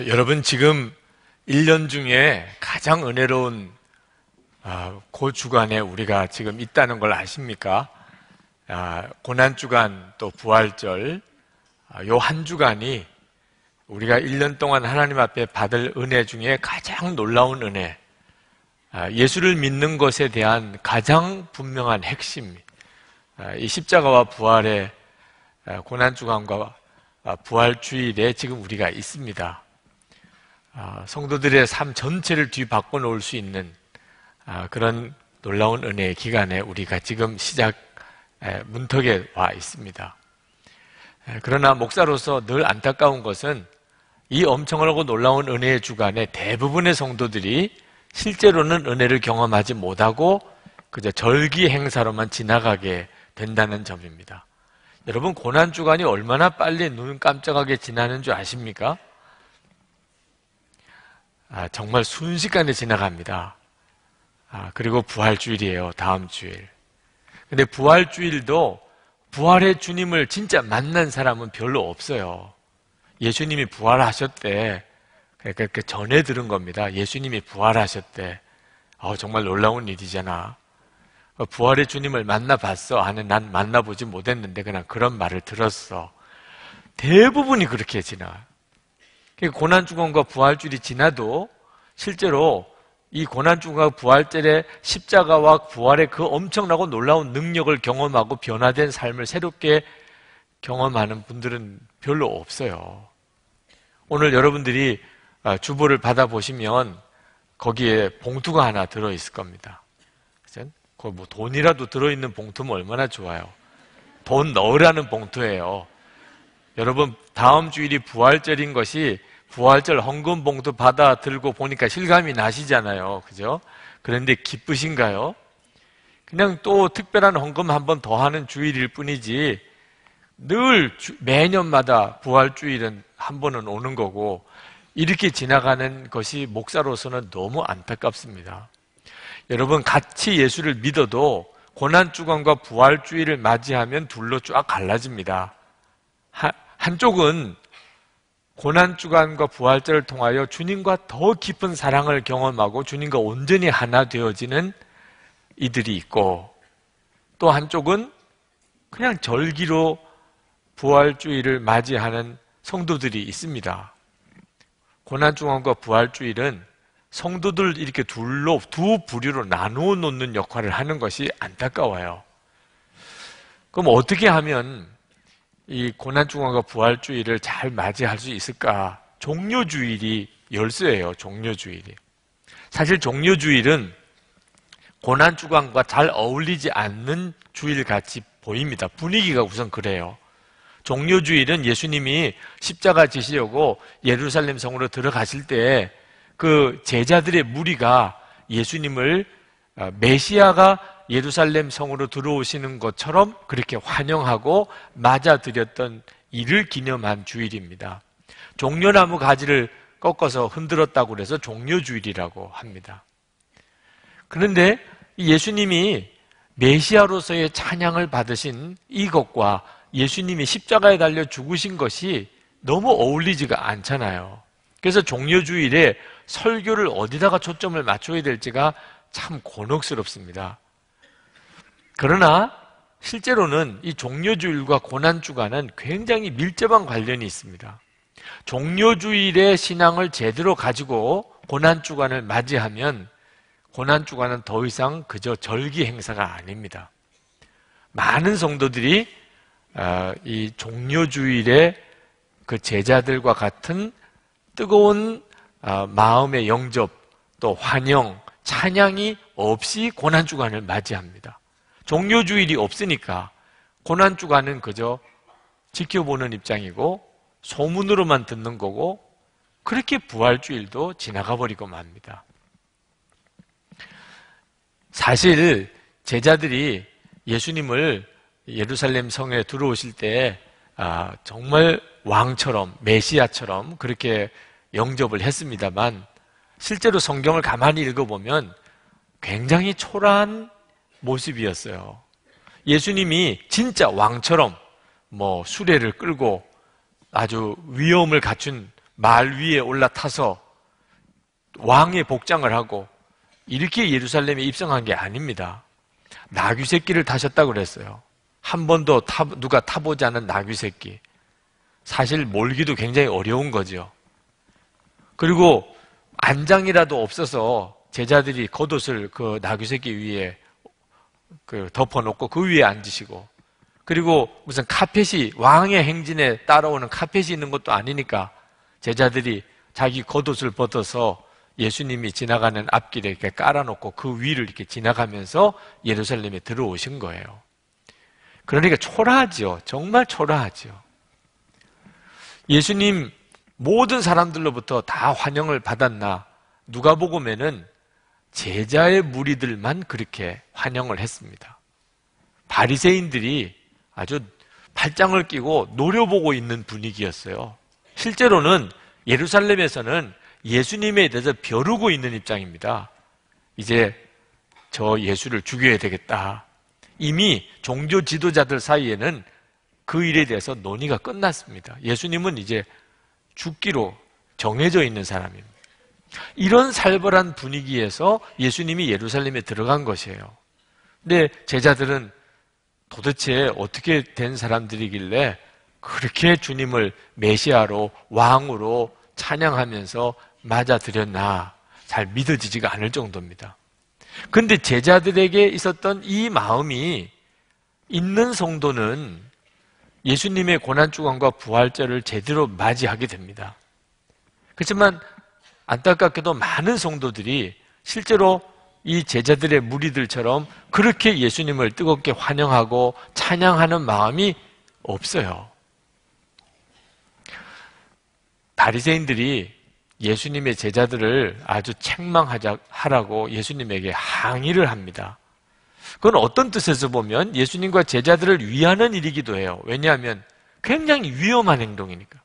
여러분 지금 1년 중에 가장 은혜로운 그 주간에 우리가 지금 있다는 걸 아십니까? 고난주간 또 부활절 요 한 주간이 우리가 1년 동안 하나님 앞에 받을 은혜 중에 가장 놀라운 은혜, 예수를 믿는 것에 대한 가장 분명한 핵심, 이 십자가와 부활의 고난주간과 부활주일에 지금 우리가 있습니다. 성도들의 삶 전체를 뒤바꿔 놓을 수 있는 그런 놀라운 은혜의 기간에 우리가 지금 시작 문턱에 와 있습니다. 그러나 목사로서 늘 안타까운 것은 이 엄청나고 놀라운 은혜의 주간에 대부분의 성도들이 실제로는 은혜를 경험하지 못하고 그저 절기 행사로만 지나가게 된다는 점입니다. 여러분, 고난주간이 얼마나 빨리 눈 깜짝하게 지나는 줄 아십니까? 정말 순식간에 지나갑니다. 그리고 부활주일이에요. 다음 주일. 근데 부활주일도 부활의 주님을 진짜 만난 사람은 별로 없어요. 예수님이 부활하셨대. 그러니까 전해 들은 겁니다. 예수님이 부활하셨대. 정말 놀라운 일이잖아. 부활의 주님을 만나봤어? 난 만나보지 못했는데 그냥 그런 말을 들었어. 대부분이 그렇게 지나. 고난주간과 부활주일이 지나도 실제로 이 고난주간과 부활절에 십자가와 부활의 그 엄청나고 놀라운 능력을 경험하고 변화된 삶을 새롭게 경험하는 분들은 별로 없어요. 오늘 여러분들이 주보를 받아보시면 거기에 봉투가 하나 들어있을 겁니다. 뭐 돈이라도 들어있는 봉투면 얼마나 좋아요. 돈 넣으라는 봉투예요. 여러분, 다음 주일이 부활절인 것이 부활절 헌금 봉투 받아 들고 보니까 실감이 나시잖아요. 그죠? 그런데 기쁘신가요? 그냥 또 특별한 헌금 한 번 더 하는 주일일 뿐이지 늘 매년마다 부활주일은 한 번은 오는 거고 이렇게 지나가는 것이 목사로서는 너무 안타깝습니다. 여러분, 같이 예수를 믿어도 고난주간과 부활주일을 맞이하면 둘로 쫙 갈라집니다. 한쪽은 고난주간과 부활절을 통하여 주님과 더 깊은 사랑을 경험하고 주님과 온전히 하나 되어지는 이들이 있고, 또 한쪽은 그냥 절기로 부활주일을 맞이하는 성도들이 있습니다. 고난주간과 부활주일은 성도들 이렇게 두 부류로 나누어 놓는 역할을 하는 것이 안타까워요. 그럼 어떻게 하면 이 고난주간과 부활주일을 잘 맞이할 수 있을까? 종료주일이 열쇠예요. 종료주일이. 사실 종료주일은 고난주간과 잘 어울리지 않는 주일같이 보입니다. 분위기가 우선 그래요. 종료주일은 예수님이 십자가 지시려고 예루살렘 성으로 들어가실 때 그 제자들의 무리가 예수님을 메시아가 예루살렘 성으로 들어오시는 것처럼 그렇게 환영하고 맞아들였던 이를 기념한 주일입니다. 종려나무 가지를 꺾어서 흔들었다고 해서 종려주일이라고 합니다. 그런데 예수님이 메시아로서의 찬양을 받으신 이것과 예수님이 십자가에 달려 죽으신 것이 너무 어울리지가 않잖아요. 그래서 종려주일에 설교를 어디다가 초점을 맞춰야 될지가 참 곤혹스럽습니다. 그러나 실제로는 이 종려주일과 고난주간은 굉장히 밀접한 관련이 있습니다. 종려주일의 신앙을 제대로 가지고 고난주간을 맞이하면 고난주간은 더 이상 그저 절기 행사가 아닙니다. 많은 성도들이 이 종려주일의 그 제자들과 같은 뜨거운 마음의 영접, 또 환영, 찬양이 없이 고난주간을 맞이합니다. 종료주일이 없으니까 고난주간은 그저 지켜보는 입장이고 소문으로만 듣는 거고 그렇게 부활주일도 지나가 버리고 맙니다. 사실 제자들이 예수님을 예루살렘 성에 들어오실 때 정말 왕처럼 메시아처럼 그렇게 영접을 했습니다만 실제로 성경을 가만히 읽어보면 굉장히 초라한 모습이었어요. 예수님이 진짜 왕처럼 수레를 끌고 아주 위엄을 갖춘 말 위에 올라타서 왕의 복장을 하고 이렇게 예루살렘에 입성한 게 아닙니다. 나귀 새끼를 타셨다고 그랬어요. 한 번도 누가 타보지 않은 나귀 새끼. 사실 몰기도 굉장히 어려운 거죠. 그리고 안장이라도 없어서 제자들이 겉옷을 그 나귀 새끼 위에 덮어놓고 그 위에 앉으시고, 그리고 무슨 카펫이, 왕의 행진에 따라오는 카펫이 있는 것도 아니니까 제자들이 자기 겉옷을 벗어서 예수님이 지나가는 앞길에 이렇게 깔아놓고 그 위를 이렇게 지나가면서 예루살렘에 들어오신 거예요. 그러니까 초라하죠. 정말 초라하죠. 예수님 모든 사람들로부터 다 환영을 받았나? 누가복음에는 제자의 무리들만 그렇게 환영을 했습니다. 바리새인들이 아주 팔짱을 끼고 노려보고 있는 분위기였어요. 실제로는 예루살렘에서는 예수님에 대해서 벼르고 있는 입장입니다. 이제 저 예수를 죽여야 되겠다. 이미 종교 지도자들 사이에는 그 일에 대해서 논의가 끝났습니다. 예수님은 이제 죽기로 정해져 있는 사람입니다. 이런 살벌한 분위기에서 예수님이 예루살렘에 들어간 것이에요. 근데 제자들은 도대체 어떻게 된 사람들이길래 그렇게 주님을 메시아로, 왕으로 찬양하면서 맞아들였나, 잘 믿어지지가 않을 정도입니다. 그런데 제자들에게 있었던 이 마음이 있는 성도는 예수님의 고난주간과 부활절을 제대로 맞이하게 됩니다. 그렇지만 안타깝게도 많은 성도들이 실제로 이 제자들의 무리들처럼 그렇게 예수님을 뜨겁게 환영하고 찬양하는 마음이 없어요. 바리새인들이 예수님의 제자들을 아주 책망하라고 예수님에게 항의를 합니다. 그건 어떤 뜻에서 보면 예수님과 제자들을 위하는 일이기도 해요. 왜냐하면 굉장히 위험한 행동이니까.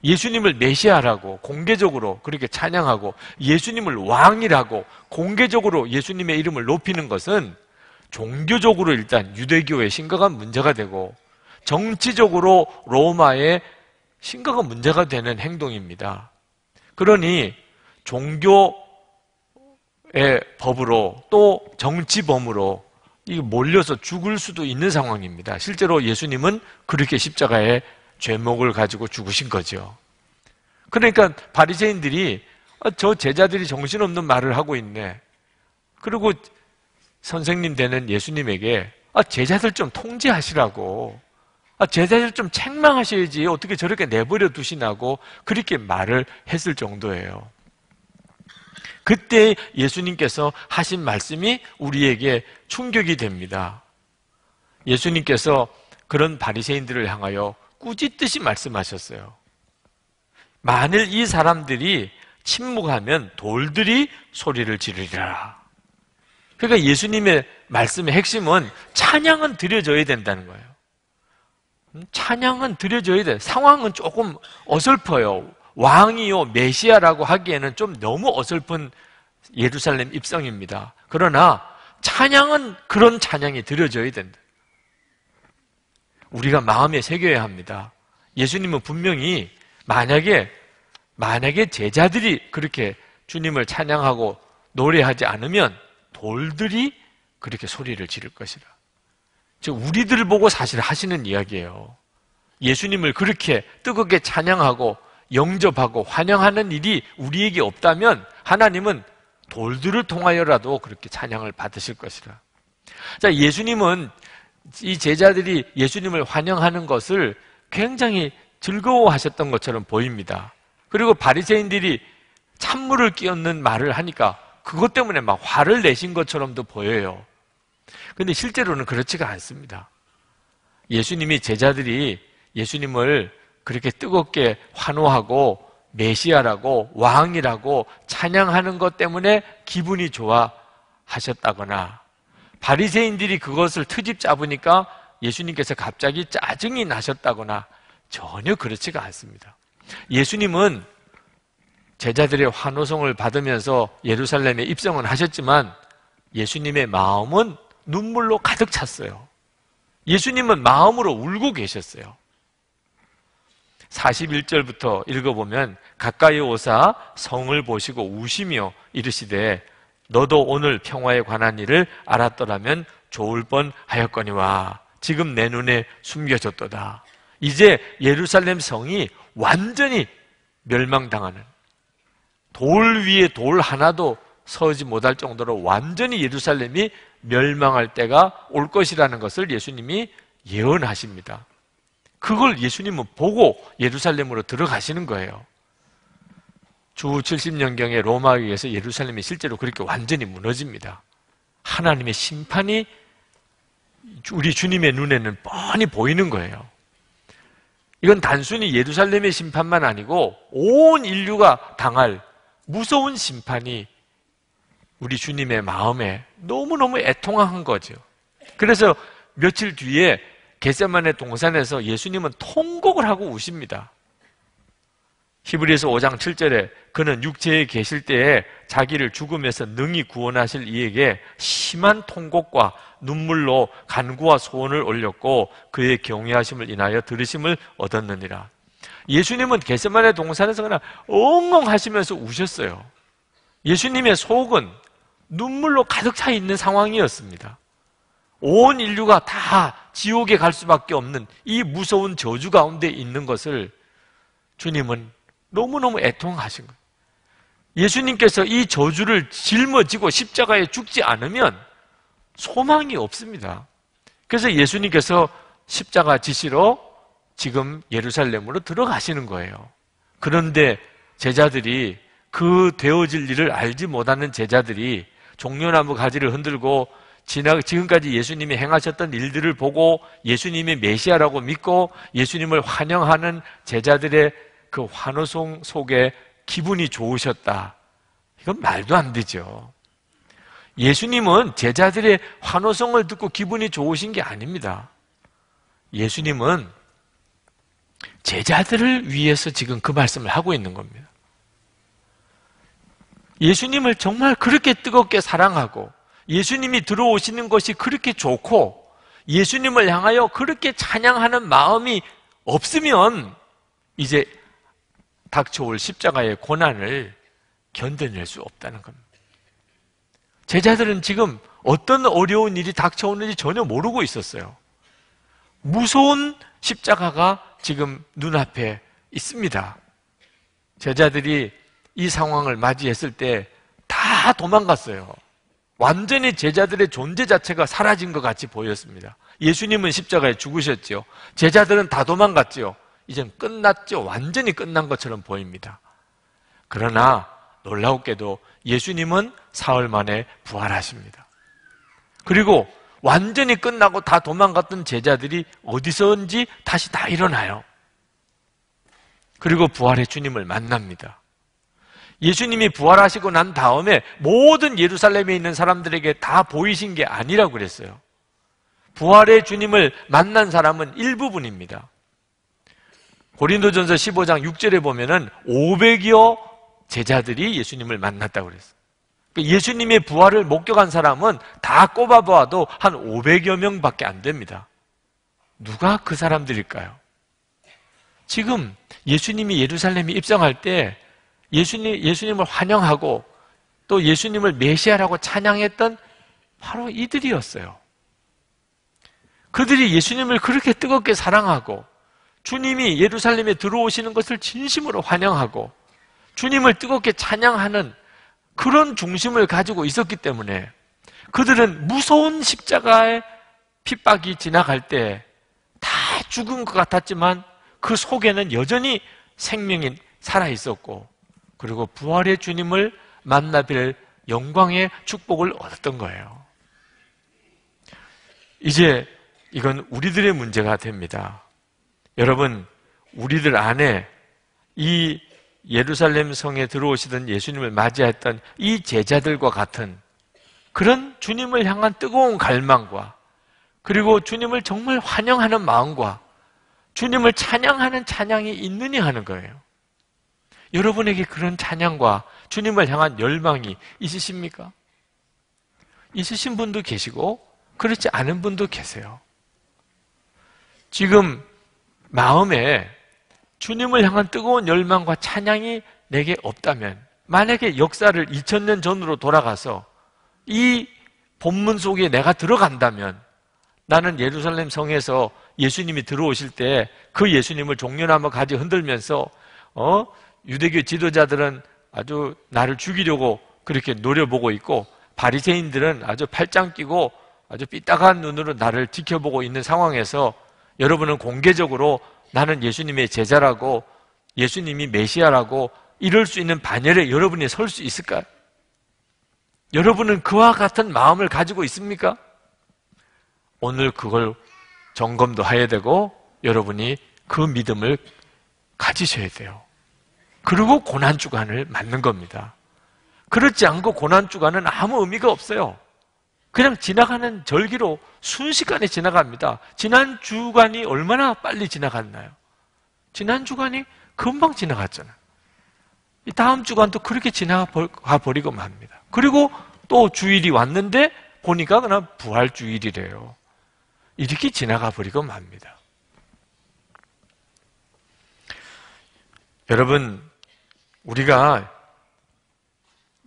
예수님을 메시아라고 공개적으로 그렇게 찬양하고 예수님을 왕이라고 공개적으로 예수님의 이름을 높이는 것은 종교적으로 일단 유대교의 심각한 문제가 되고 정치적으로 로마의 심각한 문제가 되는 행동입니다. 그러니 종교의 법으로 또 정치범으로 몰려서 죽을 수도 있는 상황입니다. 실제로 예수님은 그렇게 십자가에 죄목을 가지고 죽으신 거죠. 그러니까 바리새인들이 저 제자들이 정신없는 말을 하고 있네. 그리고 선생님 되는 예수님에게 제자들 좀 통제하시라고, 제자들 좀 책망하셔야지 어떻게 저렇게 내버려 두시나고 그렇게 말을 했을 정도예요. 그때 예수님께서 하신 말씀이 우리에게 충격이 됩니다. 예수님께서 그런 바리새인들을 향하여 꾸짖듯이 말씀하셨어요. 만일 이 사람들이 침묵하면 돌들이 소리를 지르리라. 그러니까 예수님의 말씀의 핵심은 찬양은 드려져야 된다는 거예요. 찬양은 드려져야 돼. 상황은 조금 어설퍼요. 왕이요 메시아라고 하기에는 좀 너무 어설픈 예루살렘 입성입니다. 그러나 찬양은 그런 찬양이 드려져야 된다. 우리가 마음에 새겨야 합니다. 예수님은 분명히 만약에 제자들이 그렇게 주님을 찬양하고 노래하지 않으면 돌들이 그렇게 소리를 지를 것이라. 즉 우리들을 보고 사실 하시는 이야기예요. 예수님을 그렇게 뜨겁게 찬양하고 영접하고 환영하는 일이 우리에게 없다면 하나님은 돌들을 통하여라도 그렇게 찬양을 받으실 것이라. 자, 예수님은 이 제자들이 예수님을 환영하는 것을 굉장히 즐거워하셨던 것처럼 보입니다. 그리고 바리새인들이 찬물을 끼얹는 말을 하니까 그것 때문에 막 화를 내신 것처럼도 보여요. 그런데 실제로는 그렇지가 않습니다. 예수님이 제자들이 예수님을 그렇게 뜨겁게 환호하고 메시아라고 왕이라고 찬양하는 것 때문에 기분이 좋아하셨다거나 바리새인들이 그것을 트집 잡으니까 예수님께서 갑자기 짜증이 나셨다거나 전혀 그렇지가 않습니다. 예수님은 제자들의 환호성을 받으면서 예루살렘에 입성은 하셨지만 예수님의 마음은 눈물로 가득 찼어요. 예수님은 마음으로 울고 계셨어요. 41절부터 읽어보면 가까이 오사 성을 보시고 우시며 이르시되 너도 오늘 평화에 관한 일을 알았더라면 좋을 뻔하였거니와 지금 내 눈에 숨겨졌도다. 이제 예루살렘 성이 완전히 멸망당하는, 돌 위에 돌 하나도 서지 못할 정도로 완전히 예루살렘이 멸망할 때가 올 것이라는 것을 예수님이 예언하십니다. 그걸 예수님은 보고 예루살렘으로 들어가시는 거예요. 주 70년경에 로마에 의해서 예루살렘이 실제로 그렇게 완전히 무너집니다. 하나님의 심판이 우리 주님의 눈에는 뻔히 보이는 거예요. 이건 단순히 예루살렘의 심판만 아니고 온 인류가 당할 무서운 심판이 우리 주님의 마음에 너무너무 애통한 거죠. 그래서 며칠 뒤에 겟세마네 동산에서 예수님은 통곡을 하고 우십니다. 히브리서 5장 7절에 그는 육체에 계실 때에 자기를 죽음에서 능히 구원하실 이에게 심한 통곡과 눈물로 간구와 소원을 올렸고 그의 경외하심을 인하여 들으심을 얻었느니라. 예수님은 겟세마네 동산에서 그냥 엉엉 하시면서 우셨어요. 예수님의 속은 눈물로 가득 차 있는 상황이었습니다. 온 인류가 다 지옥에 갈 수밖에 없는 이 무서운 저주 가운데 있는 것을 주님은 너무너무 애통하신 거예요. 예수님께서 이 저주를 짊어지고 십자가에 죽지 않으면 소망이 없습니다. 그래서 예수님께서 십자가 지시로 지금 예루살렘으로 들어가시는 거예요. 그런데 제자들이 그 되어질 일을 알지 못하는 제자들이 종려나무 가지를 흔들고 지금까지 예수님이 행하셨던 일들을 보고 예수님이 메시아라고 믿고 예수님을 환영하는 제자들의 그 환호성 속에 기분이 좋으셨다. 이건 말도 안 되죠. 예수님은 제자들의 환호성을 듣고 기분이 좋으신 게 아닙니다. 예수님은 제자들을 위해서 지금 그 말씀을 하고 있는 겁니다. 예수님을 정말 그렇게 뜨겁게 사랑하고 예수님이 들어오시는 것이 그렇게 좋고 예수님을 향하여 그렇게 찬양하는 마음이 없으면 이제 닥쳐올 십자가의 고난을 견뎌낼 수 없다는 겁니다. 제자들은 지금 어떤 어려운 일이 닥쳐오는지 전혀 모르고 있었어요. 무서운 십자가가 지금 눈앞에 있습니다. 제자들이 이 상황을 맞이했을 때 다 도망갔어요. 완전히 제자들의 존재 자체가 사라진 것 같이 보였습니다. 예수님은 십자가에 죽으셨죠. 제자들은 다 도망갔죠. 이젠 끝났죠. 완전히 끝난 것처럼 보입니다. 그러나 놀라웠게도 예수님은 사흘 만에 부활하십니다. 그리고 완전히 끝나고 다 도망갔던 제자들이 어디서인지 다시 다 일어나요. 그리고 부활의 주님을 만납니다. 예수님이 부활하시고 난 다음에 모든 예루살렘에 있는 사람들에게 다 보이신 게 아니라고 그랬어요. 부활의 주님을 만난 사람은 일부분입니다. 고린도전서 15장 6절에 보면은 500여 제자들이 예수님을 만났다고 그랬어요. 예수님의 부활을 목격한 사람은 다 꼽아보아도 한 500여 명밖에 안 됩니다. 누가 그 사람들일까요? 지금 예수님이 예루살렘에 입성할 때 예수님을 환영하고 또 예수님을 메시아라고 찬양했던 바로 이들이었어요. 그들이 예수님을 그렇게 뜨겁게 사랑하고 주님이 예루살렘에 들어오시는 것을 진심으로 환영하고 주님을 뜨겁게 찬양하는 그런 중심을 가지고 있었기 때문에 그들은 무서운 십자가의 핍박이 지나갈 때 다 죽은 것 같았지만 그 속에는 여전히 생명이 살아있었고 그리고 부활의 주님을 만나뵐 영광의 축복을 얻었던 거예요. 이제 이건 우리들의 문제가 됩니다. 여러분, 우리들 안에 이 예루살렘 성에 들어오시던 예수님을 맞이했던 이 제자들과 같은 그런 주님을 향한 뜨거운 갈망과 그리고 주님을 정말 환영하는 마음과 주님을 찬양하는 찬양이 있느냐 하는 거예요. 여러분에게 그런 찬양과 주님을 향한 열망이 있으십니까? 있으신 분도 계시고 그렇지 않은 분도 계세요. 지금 마음에 주님을 향한 뜨거운 열망과 찬양이 내게 없다면, 만약에 역사를 2000년 전으로 돌아가서 이 본문 속에 내가 들어간다면, 나는 예루살렘 성에서 예수님이 들어오실 때 그 예수님을 종려나무 가지 흔들면서 유대교 지도자들은 아주 나를 죽이려고 그렇게 노려보고 있고, 바리새인들은 아주 팔짱 끼고 아주 삐딱한 눈으로 나를 지켜보고 있는 상황에서 여러분은 공개적으로 나는 예수님의 제자라고, 예수님이 메시아라고 이럴 수 있는 반열에 여러분이 설 수 있을까요? 여러분은 그와 같은 마음을 가지고 있습니까? 오늘 그걸 점검도 해야 되고, 여러분이 그 믿음을 가지셔야 돼요. 그리고 고난주간을 맞는 겁니다. 그렇지 않고 고난주간은 아무 의미가 없어요. 그냥 지나가는 절기로 순식간에 지나갑니다. 지난 주간이 얼마나 빨리 지나갔나요? 지난 주간이 금방 지나갔잖아요. 이 다음 주간도 그렇게 지나가 버리고 맙니다. 그리고 또 주일이 왔는데 보니까 그냥 부활주일이래요. 이렇게 지나가 버리고 맙니다. 여러분, 우리가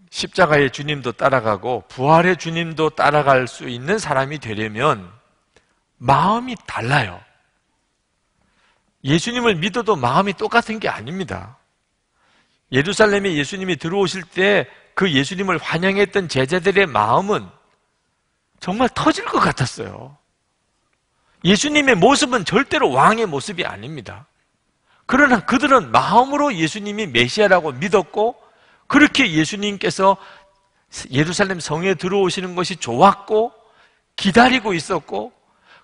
십자가의 주님도 따라가고 부활의 주님도 따라갈 수 있는 사람이 되려면 마음이 달라요. 예수님을 믿어도 마음이 똑같은 게 아닙니다. 예루살렘에 예수님이 들어오실 때 그 예수님을 환영했던 제자들의 마음은 정말 터질 것 같았어요. 예수님의 모습은 절대로 왕의 모습이 아닙니다. 그러나 그들은 마음으로 예수님이 메시아라고 믿었고, 그렇게 예수님께서 예루살렘 성에 들어오시는 것이 좋았고 기다리고 있었고,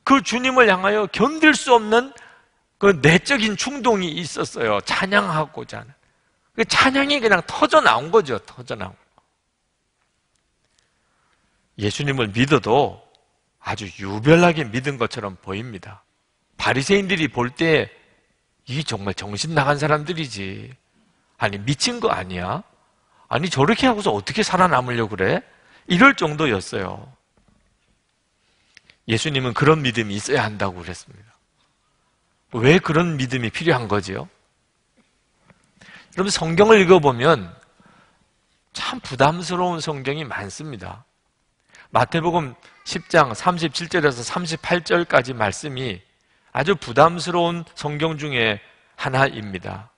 그 주님을 향하여 견딜 수 없는 그 내적인 충동이 있었어요. 찬양하고자 하는. 그 찬양이 그냥 터져 나온 거죠. 터져 나온 거. 예수님을 믿어도 아주 유별나게 믿은 것처럼 보입니다. 바리새인들이 볼 때 이게 정말 정신 나간 사람들이지, 아니 미친 거 아니야? 아니 저렇게 하고서 어떻게 살아남으려고 그래? 이럴 정도였어요. 예수님은 그런 믿음이 있어야 한다고 그랬습니다. 왜 그런 믿음이 필요한 거지요? 여러분, 성경을 읽어보면 참 부담스러운 성경이 많습니다. 마태복음 10장 37절에서 38절까지 말씀이 아주 부담스러운 성경 중에 하나입니다.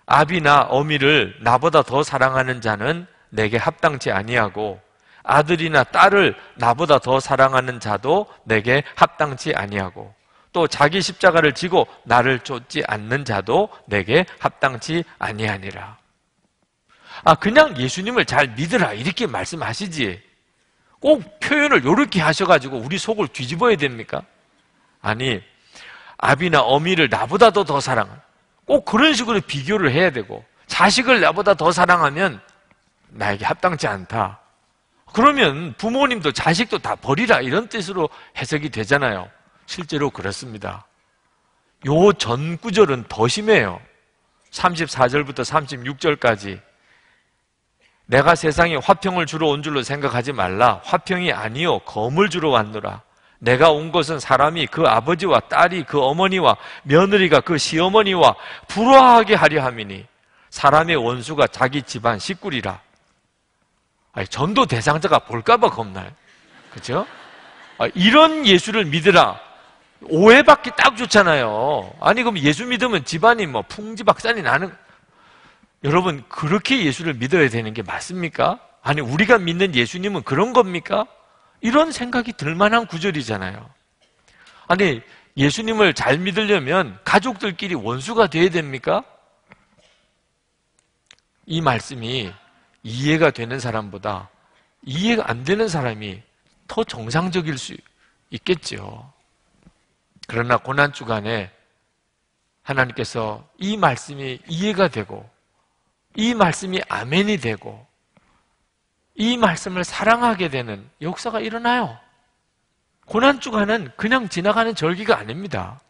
아비나 어미를 나보다 더 사랑하는 자는 내게 합당치 아니하고, 아들이나 딸을 나보다 더 사랑하는 자도 내게 합당치 아니하고, 또 자기 십자가를 지고 나를 쫓지 않는 자도 내게 합당치 아니하니라. 그냥 예수님을 잘 믿으라 이렇게 말씀하시지 꼭 표현을 이렇게 하셔가지고 우리 속을 뒤집어야 됩니까? 아니, 아비나 어미를 나보다도 더 사랑하는, 꼭 그런 식으로 비교를 해야 되고, 자식을 나보다 더 사랑하면 나에게 합당치 않다. 그러면 부모님도 자식도 다 버리라 이런 뜻으로 해석이 되잖아요. 실제로 그렇습니다. 요 전 구절은 더 심해요. 34절부터 36절까지 내가 세상에 화평을 주러 온 줄로 생각하지 말라. 화평이 아니요 검을 주러 왔노라. 내가 온 것은 사람이 그 아버지와 딸이 그 어머니와 며느리가 그 시어머니와 불화하게 하려 함이니 사람의 원수가 자기 집안 식구리라. 전도 대상자가 볼까봐 겁나요. 그렇죠? 이런 예수를 믿으라. 오해받기 딱 좋잖아요. 아니 그럼 예수 믿으면 집안이 뭐 풍지박산이 나는, 여러분 그렇게 예수를 믿어야 되는 게 맞습니까? 아니 우리가 믿는 예수님은 그런 겁니까? 이런 생각이 들 만한 구절이잖아요. 아니 예수님을 잘 믿으려면 가족들끼리 원수가 돼야 됩니까? 이 말씀이 이해가 되는 사람보다 이해가 안 되는 사람이 더 정상적일 수 있겠죠. 그러나 고난주간에 하나님께서 이 말씀이 이해가 되고, 이 말씀이 아멘이 되고, 이 말씀을 사랑하게 되는 역사가 일어나요. 고난주간은 그냥 지나가는 절기가 아닙니다.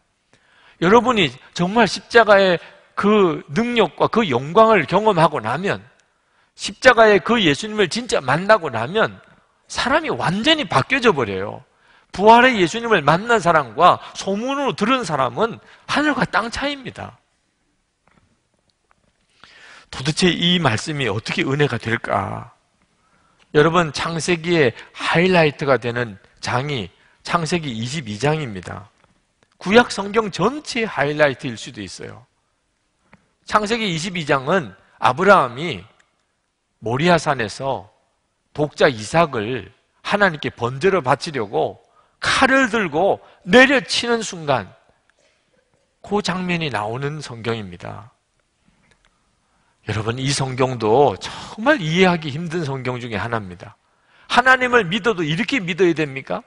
여러분이 정말 십자가의 그 능력과 그 영광을 경험하고 나면, 십자가의 그 예수님을 진짜 만나고 나면 사람이 완전히 바뀌어져 버려요. 부활의 예수님을 만난 사람과 소문으로 들은 사람은 하늘과 땅 차이입니다. 도대체 이 말씀이 어떻게 은혜가 될까? 여러분, 창세기의 하이라이트가 되는 장이 창세기 22장입니다. 구약 성경 전체의 하이라이트일 수도 있어요. 창세기 22장은 아브라함이 모리아산에서 독자 이삭을 하나님께 번제로 바치려고 칼을 들고 내려치는 순간, 그 장면이 나오는 성경입니다. 여러분, 이 성경도 정말 이해하기 힘든 성경 중에 하나입니다. 하나님을 믿어도 이렇게 믿어야 됩니까?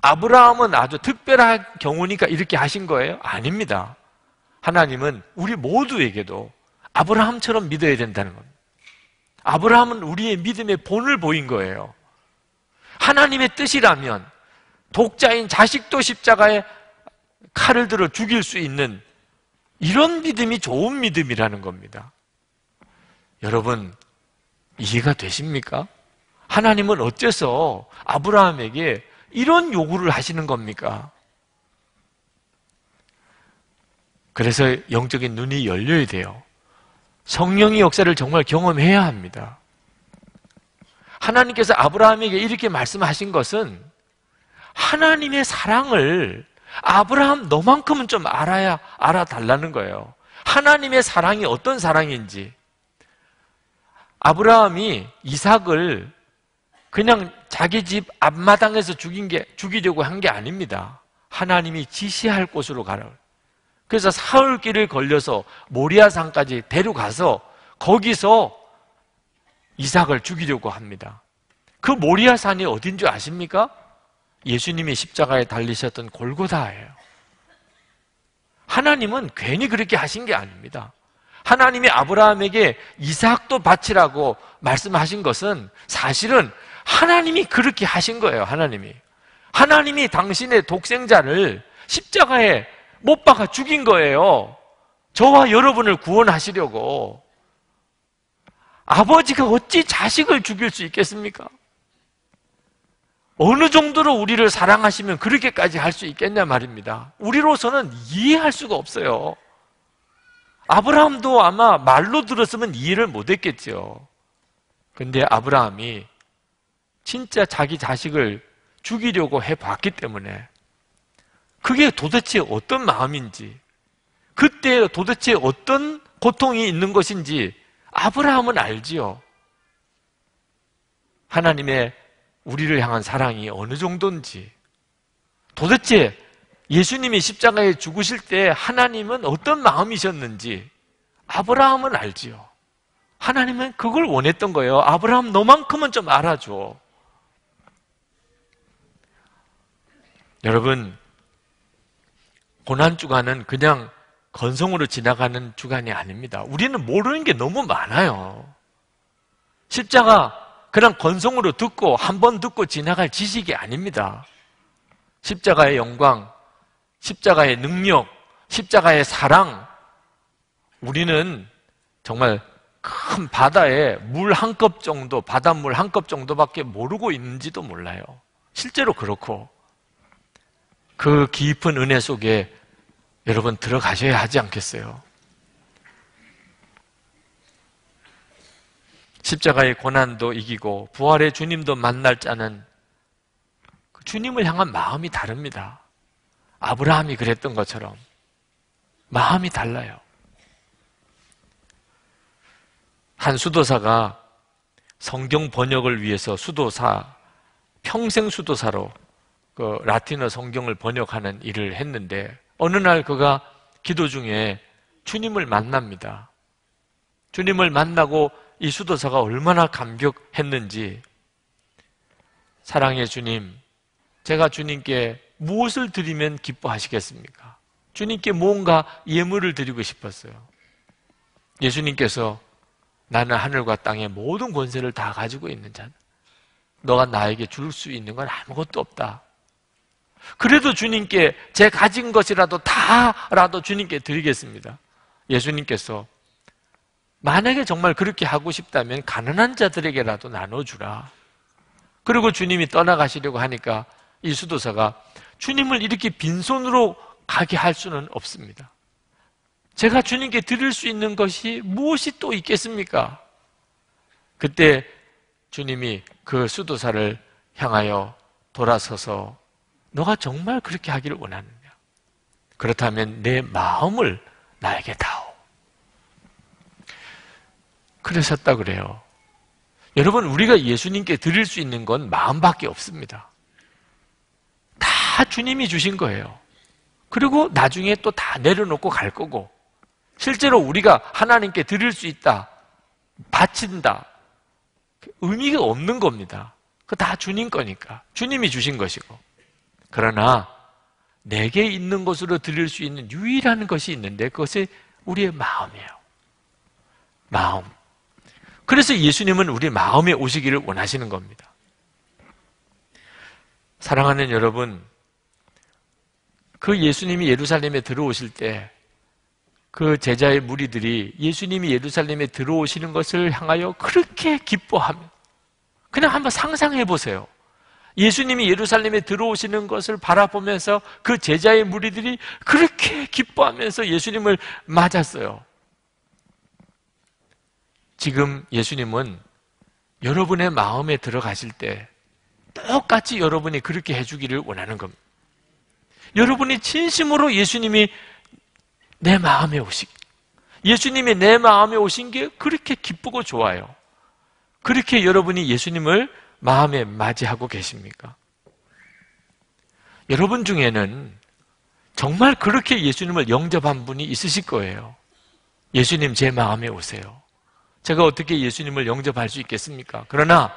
아브라함은 아주 특별한 경우니까 이렇게 하신 거예요? 아닙니다. 하나님은 우리 모두에게도 아브라함처럼 믿어야 된다는 겁니다. 아브라함은 우리의 믿음의 본을 보인 거예요. 하나님의 뜻이라면 독자인 자식도 십자가에 칼을 들어 죽일 수 있는 이런 믿음이 좋은 믿음이라는 겁니다. 여러분, 이해가 되십니까? 하나님은 어째서 아브라함에게 이런 요구를 하시는 겁니까? 그래서 영적인 눈이 열려야 돼요. 성령의 역사를 정말 경험해야 합니다. 하나님께서 아브라함에게 이렇게 말씀하신 것은 하나님의 사랑을 아브라함 너만큼은 좀 알아달라는 거예요. 하나님의 사랑이 어떤 사랑인지. 아브라함이 이삭을 그냥 자기 집 앞마당에서 죽이려고 한 게 아닙니다. 하나님이 지시할 곳으로 가라. 그래서 사흘길을 걸려서 모리아산까지 데려가서 거기서 이삭을 죽이려고 합니다. 그 모리아산이 어딘 줄 아십니까? 예수님이 십자가에 달리셨던 골고다예요. 하나님은 괜히 그렇게 하신 게 아닙니다. 하나님이 아브라함에게 이삭도 바치라고 말씀하신 것은 사실은 하나님이 그렇게 하신 거예요. 하나님이 당신의 독생자를 십자가에 못 박아 죽인 거예요. 저와 여러분을 구원하시려고. 아버지가 어찌 자식을 죽일 수 있겠습니까? 어느 정도로 우리를 사랑하시면 그렇게까지 할 수 있겠냐 말입니다. 우리로서는 이해할 수가 없어요. 아브라함도 아마 말로 들었으면 이해를 못했겠죠. 근데 아브라함이 진짜 자기 자식을 죽이려고 해봤기 때문에 그게 도대체 어떤 마음인지, 그때 도대체 어떤 고통이 있는 것인지 아브라함은 알지요. 하나님의 우리를 향한 사랑이 어느 정도인지, 도대체 예수님이 십자가에 죽으실 때 하나님은 어떤 마음이셨는지 아브라함은 알지요. 하나님은 그걸 원했던 거예요. 아브라함 너만큼은 좀 알아줘. 여러분, 고난주간은 그냥 건성으로 지나가는 주간이 아닙니다. 우리는 모르는 게 너무 많아요. 십자가 그냥 건성으로 듣고 한 번 듣고 지나갈 지식이 아닙니다. 십자가의 영광, 십자가의 능력, 십자가의 사랑, 우리는 정말 큰 바다에 물 한 컵 정도, 바닷물 한 컵 정도밖에 모르고 있는지도 몰라요. 실제로 그렇고 그 깊은 은혜 속에 여러분 들어가셔야 하지 않겠어요? 십자가의 고난도 이기고 부활의 주님도 만날 자는 주님을 향한 마음이 다릅니다. 아브라함이 그랬던 것처럼 마음이 달라요. 한 수도사가 성경 번역을 위해서 평생 수도사로 그 라틴어 성경을 번역하는 일을 했는데 어느 날 그가 기도 중에 주님을 만납니다. 주님을 만나고 이 수도사가 얼마나 감격했는지, 사랑의 주님, 제가 주님께 무엇을 드리면 기뻐하시겠습니까? 주님께 뭔가 예물을 드리고 싶었어요. 예수님께서 나는 하늘과 땅의 모든 권세를 다 가지고 있는 자다. 너가 나에게 줄 수 있는 건 아무것도 없다. 그래도 주님께 제 가진 것이라도 다라도 주님께 드리겠습니다. 예수님께서 만약에 정말 그렇게 하고 싶다면 가난한 자들에게라도 나눠주라. 그리고 주님이 떠나가시려고 하니까 이 수도사가 주님을 이렇게 빈손으로 가게 할 수는 없습니다. 제가 주님께 드릴 수 있는 것이 무엇이 또 있겠습니까? 그때 주님이 그 수도사를 향하여 돌아서서 너가 정말 그렇게 하기를 원하느냐? 그렇다면 내 마음을 나에게 다오. 그러셨다 그래요. 여러분, 우리가 예수님께 드릴 수 있는 건 마음밖에 없습니다. 다 주님이 주신 거예요. 그리고 나중에 또 다 내려놓고 갈 거고, 실제로 우리가 하나님께 드릴 수 있다, 바친다, 의미가 없는 겁니다. 그거 다 주님 거니까. 주님이 주신 것이고. 그러나 내게 있는 것으로 드릴 수 있는 유일한 것이 있는데 그것이 우리의 마음이에요. 마음. 그래서 예수님은 우리 마음에 오시기를 원하시는 겁니다. 사랑하는 여러분, 그 예수님이 예루살렘에 들어오실 때 그 제자의 무리들이 예수님이 예루살렘에 들어오시는 것을 향하여 그렇게 기뻐하며, 그냥 한번 상상해 보세요. 예수님이 예루살렘에 들어오시는 것을 바라보면서 그 제자의 무리들이 그렇게 기뻐하면서 예수님을 맞았어요. 지금 예수님은 여러분의 마음에 들어가실 때 똑같이 여러분이 그렇게 해주기를 원하는 겁니다. 여러분이 진심으로 예수님이 내 마음에 오시기, 예수님이 내 마음에 오신 게 그렇게 기쁘고 좋아요. 그렇게 여러분이 예수님을 마음에 맞이하고 계십니까? 여러분 중에는 정말 그렇게 예수님을 영접한 분이 있으실 거예요. 예수님, 제 마음에 오세요. 제가 어떻게 예수님을 영접할 수 있겠습니까? 그러나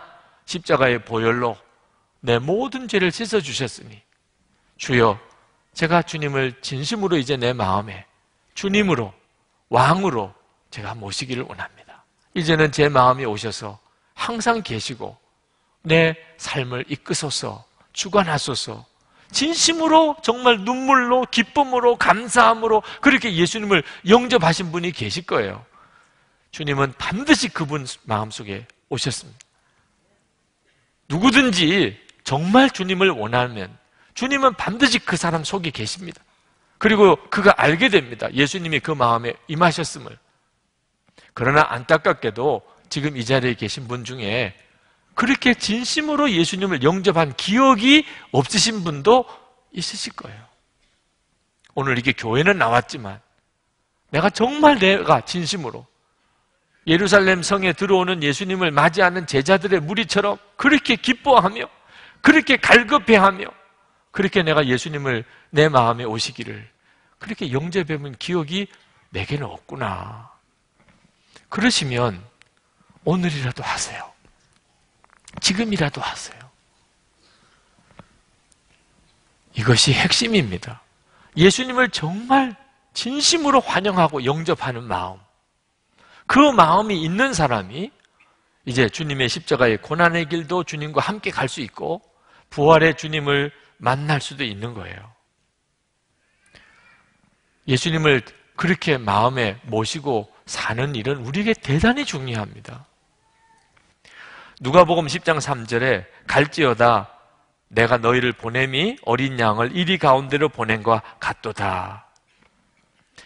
십자가의 보혈로 내 모든 죄를 씻어주셨으니 주여, 제가 주님을 진심으로 이제 내 마음에 주님으로, 왕으로 제가 모시기를 원합니다. 이제는 제 마음에 오셔서 항상 계시고 내 삶을 이끄소서, 주관하소서. 진심으로 정말 눈물로, 기쁨으로, 감사함으로 그렇게 예수님을 영접하신 분이 계실 거예요. 주님은 반드시 그분 마음속에 오셨습니다. 누구든지 정말 주님을 원하면 주님은 반드시 그 사람 속에 계십니다. 그리고 그가 알게 됩니다. 예수님이 그 마음에 임하셨음을. 그러나 안타깝게도 지금 이 자리에 계신 분 중에 그렇게 진심으로 예수님을 영접한 기억이 없으신 분도 있으실 거예요. 오늘 이렇게 교회는 나왔지만 내가 정말 내가 진심으로 예루살렘 성에 들어오는 예수님을 맞이하는 제자들의 무리처럼 그렇게 기뻐하며 그렇게 갈급해하며 그렇게 내가 예수님을 내 마음에 오시기를 그렇게 영접해본 기억이 내게는 없구나. 그러시면 오늘이라도 하세요. 지금이라도 하세요. 이것이 핵심입니다. 예수님을 정말 진심으로 환영하고 영접하는 마음. 그 마음이 있는 사람이 이제 주님의 십자가의 고난의 길도 주님과 함께 갈 수 있고 부활의 주님을 만날 수도 있는 거예요. 예수님을 그렇게 마음에 모시고 사는 일은 우리에게 대단히 중요합니다. 누가복음 10장 3절에 갈지어다 내가 너희를 보냄이 어린 양을 이리 가운데로 보낸 것과 같도다.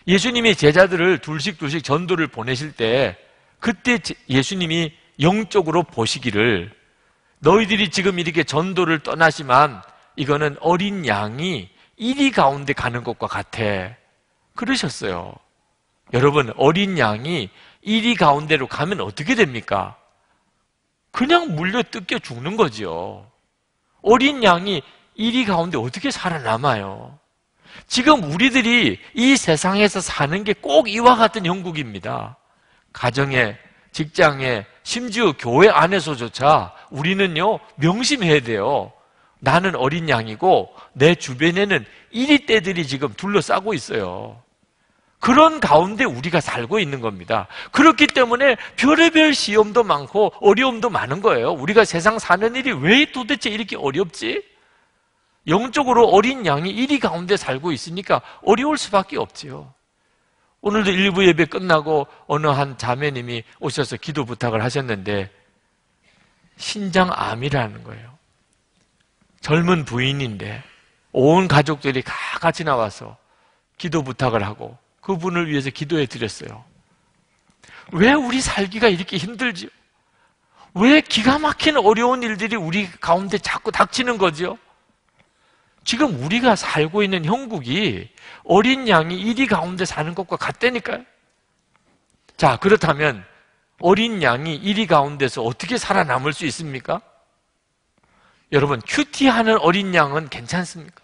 예수님이 제자들을 둘씩 전도를 보내실 때 그때 예수님이 영적으로 보시기를 너희들이 지금 이렇게 전도를 떠나지만 이거는 어린 양이 이리 가운데 가는 것과 같아. 그러셨어요. 여러분, 어린 양이 이리 가운데로 가면 어떻게 됩니까? 그냥 물려 뜯겨 죽는 거죠. 어린 양이 이리 가운데 어떻게 살아남아요? 지금 우리들이 이 세상에서 사는 게 꼭 이와 같은 형국입니다. 가정에, 직장에, 심지어 교회 안에서조차 우리는요, 명심해야 돼요. 나는 어린 양이고 내 주변에는 이리 떼들이 지금 둘러싸고 있어요. 그런 가운데 우리가 살고 있는 겁니다. 그렇기 때문에 별의별 시험도 많고 어려움도 많은 거예요. 우리가 세상 사는 일이 왜 도대체 이렇게 어렵지? 영적으로 어린 양이 이리 가운데 살고 있으니까 어려울 수밖에 없지요. 오늘도 일부 예배 끝나고 어느 한 자매님이 오셔서 기도 부탁을 하셨는데 신장암이라는 거예요. 젊은 부인인데 온 가족들이 다 같이 나와서 기도 부탁을 하고 그분을 위해서 기도해 드렸어요. 왜 우리 살기가 이렇게 힘들지요? 왜 기가 막힌 어려운 일들이 우리 가운데 자꾸 닥치는 거죠? 지금 우리가 살고 있는 형국이 어린 양이 이리 가운데 사는 것과 같다니까요. 자, 그렇다면 어린 양이 이리 가운데서 어떻게 살아남을 수 있습니까? 여러분, 큐티하는 어린 양은 괜찮습니까?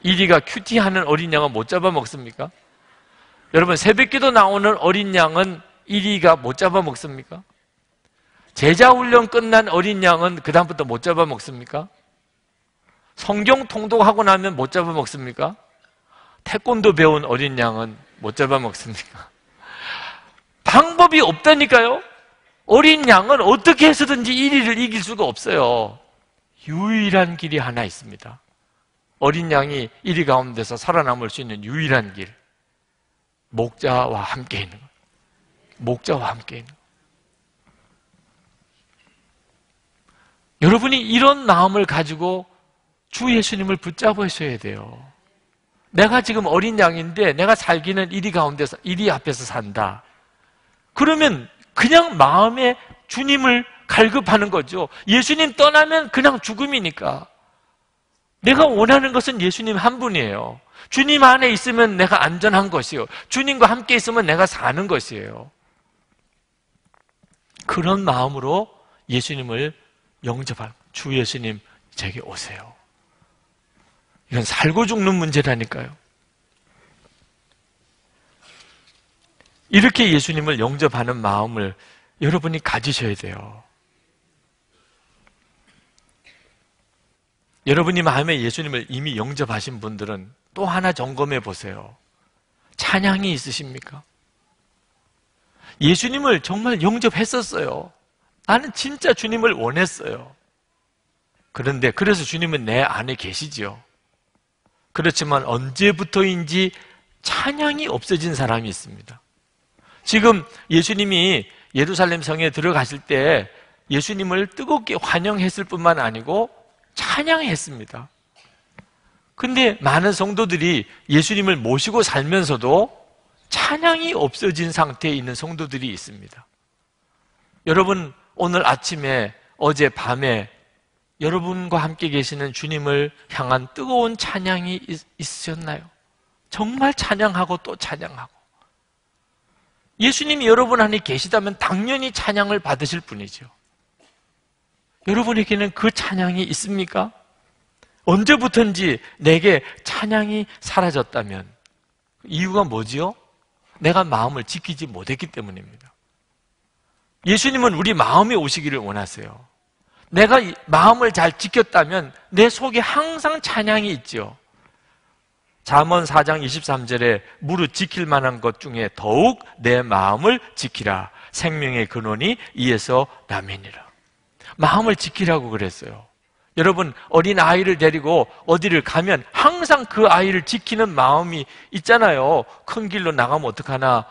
이리가 큐티하는 어린 양은 못 잡아먹습니까? 여러분, 새벽기도 나오는 어린 양은 이리가 못 잡아먹습니까? 제자훈련 끝난 어린 양은 그 다음부터 못 잡아먹습니까? 성경 통독하고 나면 못 잡아먹습니까? 태권도 배운 어린 양은 못 잡아먹습니까? 방법이 없다니까요. 어린 양은 어떻게 해서든지 이리를 이길 수가 없어요. 유일한 길이 하나 있습니다. 어린 양이 이리 가운데서 살아남을 수 있는 유일한 길, 목자와 함께 있는 거예요. 목자와 함께 있는 거예요. 여러분이 이런 마음을 가지고 주 예수님을 붙잡으셔야 돼요. 내가 지금 어린 양인데 내가 살기는 이리 가운데서, 이리 앞에서 산다. 그러면 그냥 마음에 주님을 갈급하는 거죠. 예수님 떠나면 그냥 죽음이니까. 내가 원하는 것은 예수님 한 분이에요. 주님 안에 있으면 내가 안전한 것이요. 주님과 함께 있으면 내가 사는 것이에요. 그런 마음으로 예수님을 영접할, 주 예수님 제게 오세요. 이건 살고 죽는 문제라니까요. 이렇게 예수님을 영접하는 마음을 여러분이 가지셔야 돼요. 여러분이 마음에 예수님을 이미 영접하신 분들은 또 하나 점검해 보세요. 찬양이 있으십니까? 예수님을 정말 영접했었어요. 나는 진짜 주님을 원했어요. 그런데 그래서 주님은 내 안에 계시지요. 그렇지만 언제부터인지 찬양이 없어진 사람이 있습니다. 지금 예수님이 예루살렘 성에 들어가실 때 예수님을 뜨겁게 환영했을 뿐만 아니고 찬양했습니다. 근데 많은 성도들이 예수님을 모시고 살면서도 찬양이 없어진 상태에 있는 성도들이 있습니다. 여러분, 오늘 아침에, 어제 밤에 여러분과 함께 계시는 주님을 향한 뜨거운 찬양이 있으셨나요? 정말 찬양하고 또 찬양하고. 예수님이 여러분 안에 계시다면 당연히 찬양을 받으실 분이죠. 여러분에게는 그 찬양이 있습니까? 언제부턴지 내게 찬양이 사라졌다면 이유가 뭐지요? 내가 마음을 지키지 못했기 때문입니다. 예수님은 우리 마음에 오시기를 원하세요. 내가 마음을 잘 지켰다면 내 속에 항상 찬양이 있죠. 잠언 4장 23절에 무릇 지킬 만한 것 중에 더욱 내 마음을 지키라. 생명의 근원이 이에서 남이니라. 마음을 지키라고 그랬어요. 여러분, 어린 아이를 데리고 어디를 가면 항상 그 아이를 지키는 마음이 있잖아요. 큰 길로 나가면 어떡하나,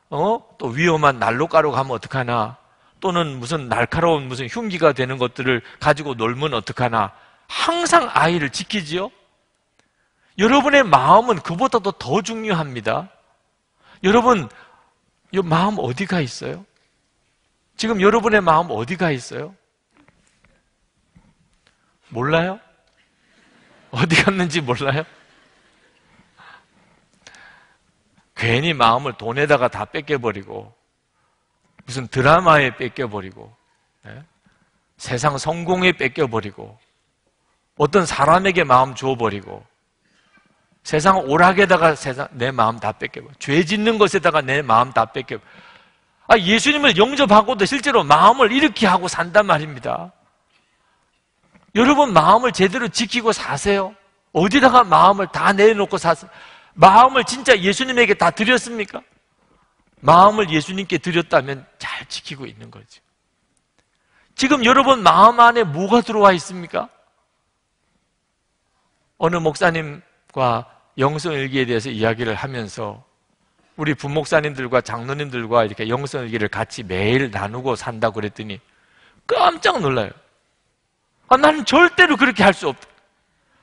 또 위험한 난로가로 가면 어떡하나, 또는 무슨 날카로운 무슨 흉기가 되는 것들을 가지고 놀면 어떡하나, 항상 아이를 지키지요. 여러분의 마음은 그보다도 더 중요합니다. 여러분, 이 마음 어디가 있어요? 지금 여러분의 마음 어디가 있어요? 몰라요? 어디 갔는지 몰라요? 괜히 마음을 돈에다가 다 뺏겨버리고 무슨 드라마에 뺏겨버리고 세상 성공에 뺏겨버리고 어떤 사람에게 마음 줘버리고 세상 오락에다가 내 마음 다 뺏겨버리고 죄 짓는 것에다가 내 마음 다 뺏겨버리고 예수님을 영접하고도 실제로 마음을 이렇게 하고 산단 말입니다. 여러분 마음을 제대로 지키고 사세요? 어디다가 마음을 다 내놓고 사세요? 마음을 진짜 예수님에게 다 드렸습니까? 마음을 예수님께 드렸다면 잘 지키고 있는 거죠. 지금 여러분 마음 안에 뭐가 들어와 있습니까? 어느 목사님과 영성일기에 대해서 이야기를 하면서 우리 부목사님들과 장로님들과 이렇게 영성일기를 같이 매일 나누고 산다고 그랬더니 깜짝 놀라요. 나는 절대로 그렇게 할 수 없다.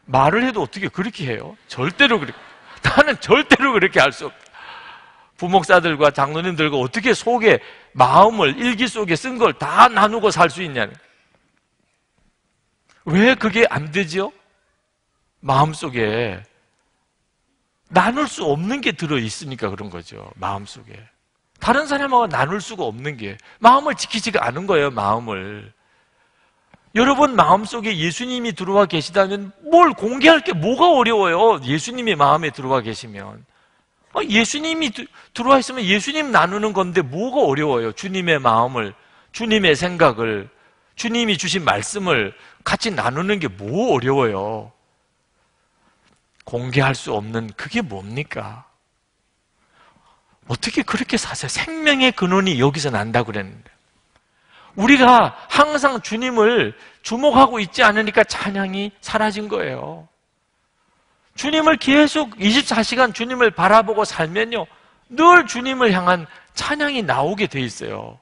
말을 해도 어떻게 그렇게 해요? 절대로 그렇게. 나는 절대로 그렇게 할 수 없다. 부목사들과 장로님들과 어떻게 속에 마음을 일기 속에 쓴 걸 다 나누고 살 수 있냐는. 왜 그게 안 되죠? 마음속에 나눌 수 없는 게 들어있으니까 그런 거죠. 마음속에 다른 사람하고 나눌 수가 없는 게 마음을 지키지가 않은 거예요. 마음을. 여러분 마음속에 예수님이 들어와 계시다면 뭘 공개할 게 뭐가 어려워요? 예수님이 마음에 들어와 계시면. 예수님이 들어와 있으면 예수님 나누는 건데 뭐가 어려워요? 주님의 마음을, 주님의 생각을, 주님이 주신 말씀을 같이 나누는 게 뭐 어려워요? 공개할 수 없는 그게 뭡니까? 어떻게 그렇게 사세요? 생명의 근원이 여기서 난다고 그랬는데. 우리가 항상 주님을 주목하고 있지 않으니까 찬양이 사라진 거예요. 주님을 계속 24시간 주님을 바라보고 살면요, 늘 주님을 향한 찬양이 나오게 돼 있어요.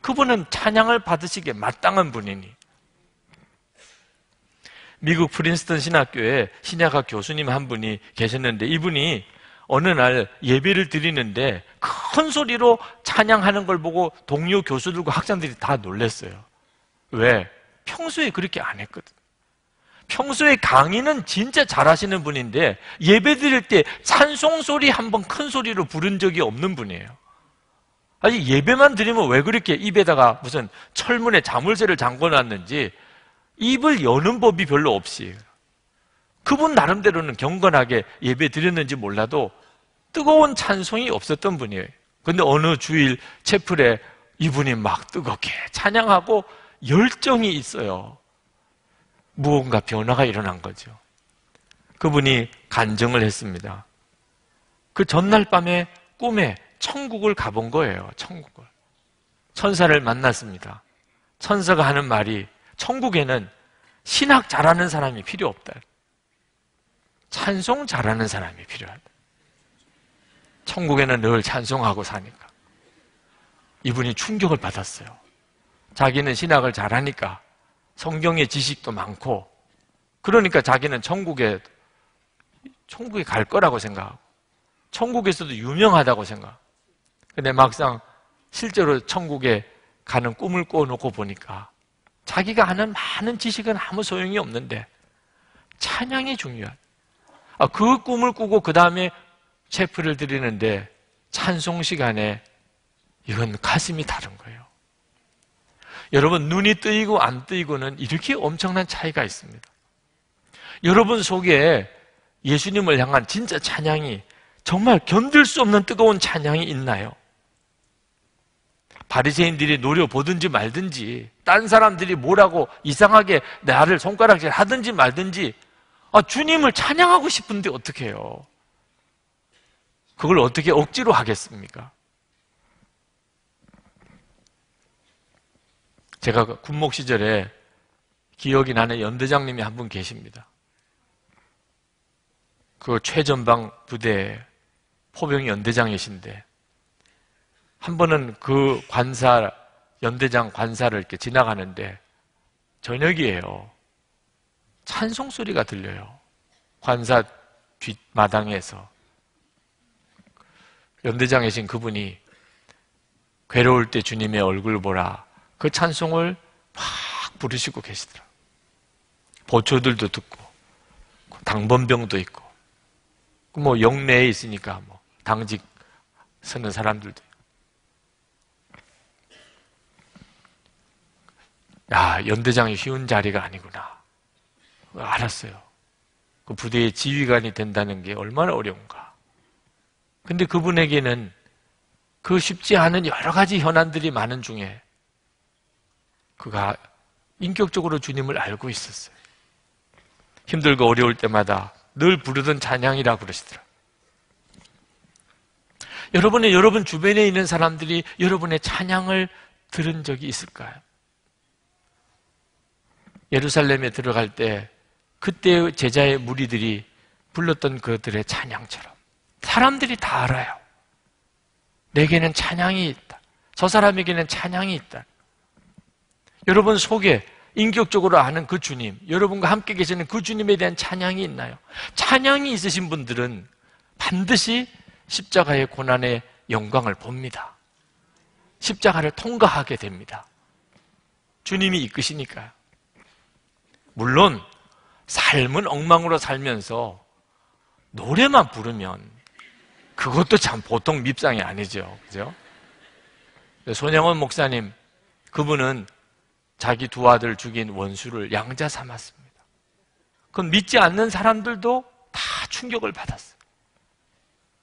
그분은 찬양을 받으시기에 마땅한 분이니. 미국 프린스턴 신학교에 신약학 교수님 한 분이 계셨는데, 이분이 어느 날 예배를 드리는데 큰 소리로 찬양하는 걸 보고 동료 교수들과 학생들이 다 놀랐어요. 왜? 평소에 그렇게 안 했거든. 평소에 강의는 진짜 잘하시는 분인데 예배 드릴 때 찬송 소리 한번 큰 소리로 부른 적이 없는 분이에요. 아니, 예배만 드리면 왜 그렇게 입에다가 무슨 철문에 자물쇠를 잠궈놨는지 입을 여는 법이 별로 없이, 그분 나름대로는 경건하게 예배 드렸는지 몰라도 뜨거운 찬송이 없었던 분이에요. 그런데 어느 주일 채플에 이분이 막 뜨겁게 찬양하고 열정이 있어요. 무언가 변화가 일어난 거죠. 그분이 간증을 했습니다. 그 전날 밤에 꿈에 천국을 가본 거예요. 천국을. 천사를 만났습니다. 천사가 하는 말이, 천국에는 신학 잘하는 사람이 필요 없다. 찬송 잘하는 사람이 필요하다. 천국에는 늘 찬송하고 사니까. 이분이 충격을 받았어요. 자기는 신학을 잘하니까 성경의 지식도 많고, 그러니까 자기는 천국에 갈 거라고 생각하고 천국에서도 유명하다고 생각. 근데 막상 실제로 천국에 가는 꿈을 꿔놓고 보니까 자기가 아는 많은 지식은 아무 소용이 없는데 찬양이 중요하다. 그 꿈을 꾸고 그 다음에 체프를 드리는데 찬송 시간에 이건 가슴이 다른 거예요. 여러분, 눈이 뜨이고 안 뜨이고는 이렇게 엄청난 차이가 있습니다. 여러분 속에 예수님을 향한 진짜 찬양이, 정말 견딜 수 없는 뜨거운 찬양이 있나요? 바리새인들이 노려보든지 말든지, 딴 사람들이 뭐라고 이상하게 나를 손가락질 하든지 말든지, 주님을 찬양하고 싶은데 어떻게 해요? 그걸 어떻게 억지로 하겠습니까? 제가 군목 시절에 기억이 나는 연대장님이 한 분 계십니다. 그 최전방 부대 포병 연대장이신데, 한 번은 그 연대장 관사를 이렇게 지나가는데 저녁이에요. 찬송 소리가 들려요. 관사 뒷마당에서. 연대장이신 그분이 괴로울 때 주님의 얼굴 보라, 그 찬송을 막 부르시고 계시더라고요. 보초들도 듣고 당번병도 있고, 뭐 영내에 있으니까 뭐 당직 서는 사람들도 있고. 야, 연대장이 쉬운 자리가 아니구나 알았어요. 그 부대의 지휘관이 된다는 게 얼마나 어려운가. 근데 그분에게는 그 쉽지 않은 여러 가지 현안들이 많은 중에 그가 인격적으로 주님을 알고 있었어요. 힘들고 어려울 때마다 늘 부르던 찬양이라고 그러시더라고요. 여러분 주변에 있는 사람들이 여러분의 찬양을 들은 적이 있을까요? 예루살렘에 들어갈 때 그때 제자의 무리들이 불렀던 그들의 찬양처럼 사람들이 다 알아요. 내게는 찬양이 있다. 저 사람에게는 찬양이 있다. 여러분 속에 인격적으로 아는 그 주님, 여러분과 함께 계시는 그 주님에 대한 찬양이 있나요? 찬양이 있으신 분들은 반드시 십자가의 고난의 영광을 봅니다. 십자가를 통과하게 됩니다. 주님이 이끄시니까요. 물론 삶은 엉망으로 살면서 노래만 부르면 그것도 참 보통 밉상이 아니죠. 그죠? 손영원 목사님, 그분은 자기 두 아들 죽인 원수를 양자 삼았습니다. 그건 믿지 않는 사람들도 다 충격을 받았어요.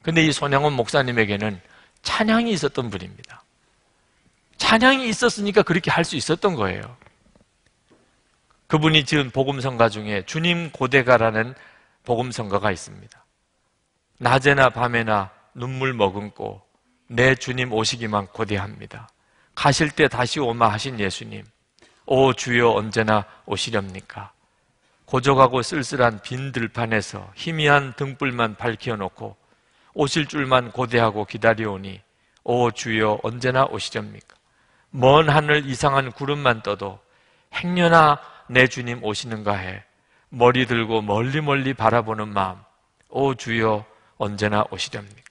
근데 이 손영원 목사님에게는 찬양이 있었던 분입니다. 찬양이 있었으니까 그렇게 할 수 있었던 거예요. 그분이 지은 복음성가 중에 주님 고대가라는 복음성가가 있습니다. 낮에나 밤에나 눈물 머금고 내 주님 오시기만 고대합니다. 가실 때 다시 오마 하신 예수님, 오 주여 언제나 오시렵니까? 고적하고 쓸쓸한 빈 들판에서 희미한 등불만 밝혀놓고 오실 줄만 고대하고 기다려오니 오 주여 언제나 오시렵니까? 먼 하늘 이상한 구름만 떠도 행여나 내 주님 오시는가 해 머리 들고 멀리 멀리 바라보는 마음, 오 주여 언제나 오시렵니까?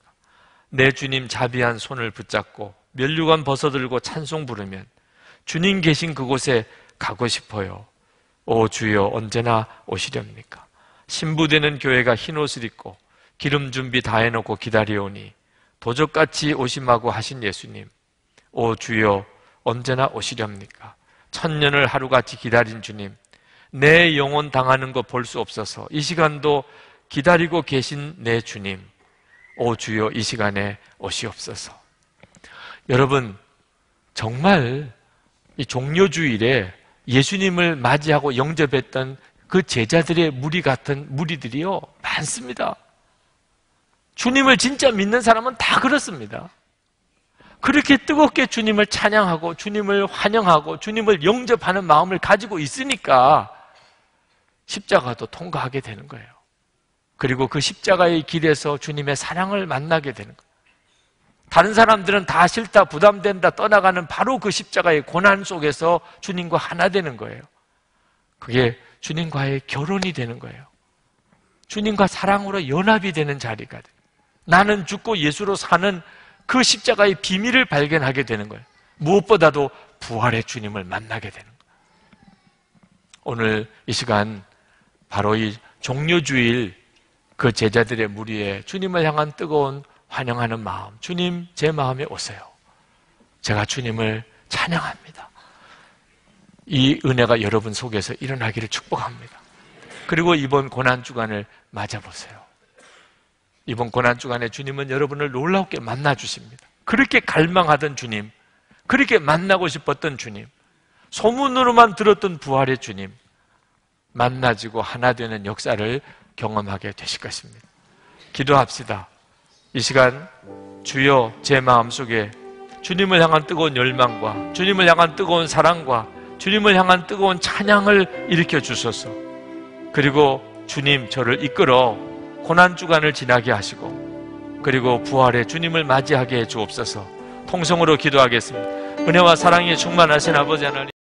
내 주님 자비한 손을 붙잡고 면류관 벗어들고 찬송 부르면 주님 계신 그곳에 가고 싶어요. 오 주여 언제나 오시렵니까? 신부되는 교회가 흰옷을 입고 기름 준비 다 해놓고 기다려오니 도적같이 오심하고 하신 예수님, 오 주여 언제나 오시렵니까? 천년을 하루같이 기다린 주님, 내 영혼 당하는 거 볼 수 없어서 이 시간도 기다리고 계신 내 주님, 오 주여 이 시간에 오시옵소서. 여러분, 정말 이 종료주일에 예수님을 맞이하고 영접했던 그 제자들의 무리 같은 무리들이요 많습니다. 주님을 진짜 믿는 사람은 다 그렇습니다. 그렇게 뜨겁게 주님을 찬양하고 주님을 환영하고 주님을 영접하는 마음을 가지고 있으니까 십자가도 통과하게 되는 거예요. 그리고 그 십자가의 길에서 주님의 사랑을 만나게 되는 거예요. 다른 사람들은 다 싫다, 부담된다, 떠나가는 바로 그 십자가의 고난 속에서 주님과 하나 되는 거예요. 그게 주님과의 결혼이 되는 거예요. 주님과 사랑으로 연합이 되는 자리가 돼요. 나는 죽고 예수로 사는 그 십자가의 비밀을 발견하게 되는 거예요. 무엇보다도 부활의 주님을 만나게 되는 거예요. 오늘 이 시간 바로 이 종료주일 그 제자들의 무리에 주님을 향한 뜨거운 환영하는 마음, 주님 제 마음에 오세요. 제가 주님을 찬양합니다. 이 은혜가 여러분 속에서 일어나기를 축복합니다. 그리고 이번 고난주간을 맞아보세요. 이번 고난주간에 주님은 여러분을 놀랍게 만나주십니다. 그렇게 갈망하던 주님, 그렇게 만나고 싶었던 주님, 소문으로만 들었던 부활의 주님, 만나지고 하나 되는 역사를 경험하게 되실 것입니다. 기도합시다. 이 시간 주여 제 마음속에 주님을 향한 뜨거운 열망과 주님을 향한 뜨거운 사랑과 주님을 향한 뜨거운 찬양을 일으켜 주소서. 그리고 주님 저를 이끌어 고난주간을 지나게 하시고 그리고 부활의 주님을 맞이하게 해 주옵소서. 통성으로 기도하겠습니다. 은혜와 사랑이 충만하신 아버지 하나님,